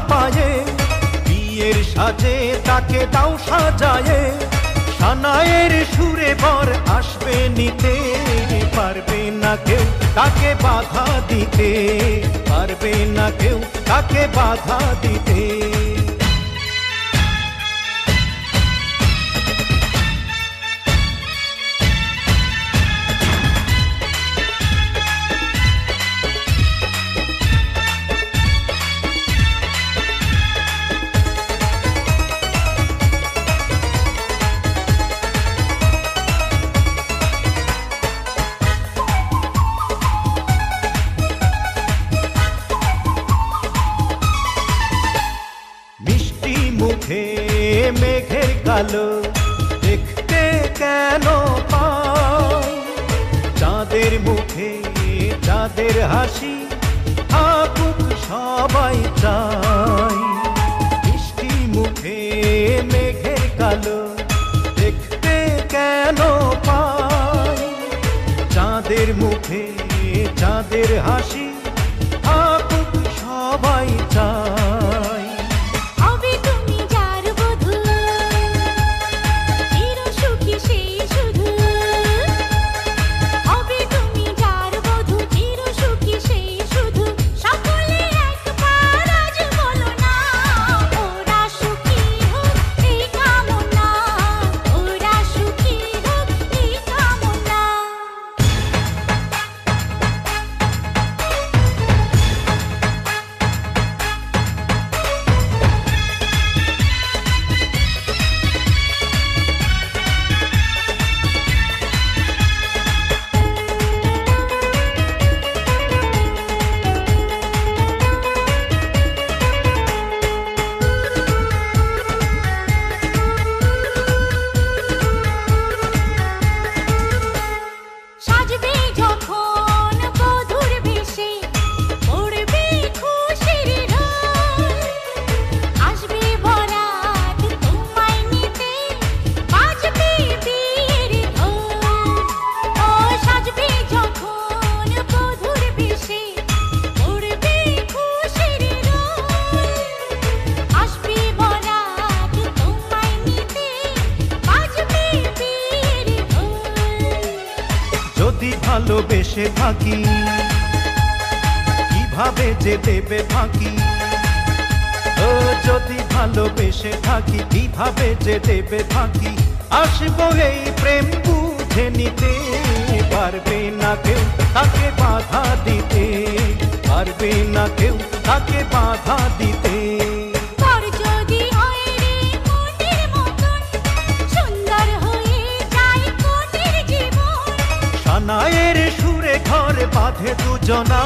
পায়ে, বিয়ের সাজে তাকে দাও সাজায়ে, সানায়ের সুরে বর আসবে নিতে, পারবে না কেউ তাকে বাধা দিতে, পারবে না কেউ তাকে বাধা দিতে। মুখে মেঘের কালো দেখতে কেন পাই, চাঁদের মুখে চাঁদের হাসি থাকুক সবাই চাই। মিষ্টি মুখে মেঘের কালো দেখতে কেন পাই, চাঁদের মুখে চাঁদের হাসি থাকুক সবাই চাই। যদি ভালোবেসে থাকি কিভাবে যে দেবে ফাঁকি, ও যদি ভালোবেসে থাকি কিভাবে যে দেবে ফাঁকি, আসবো এই প্রেম বুঝে নিতে, পারবে না কেউ তাকে বাধা দিতে, পারবে না কেউ তাকে বাধা দিতে। সানায়ের সুরে ঘর বাঁধে দুজনা,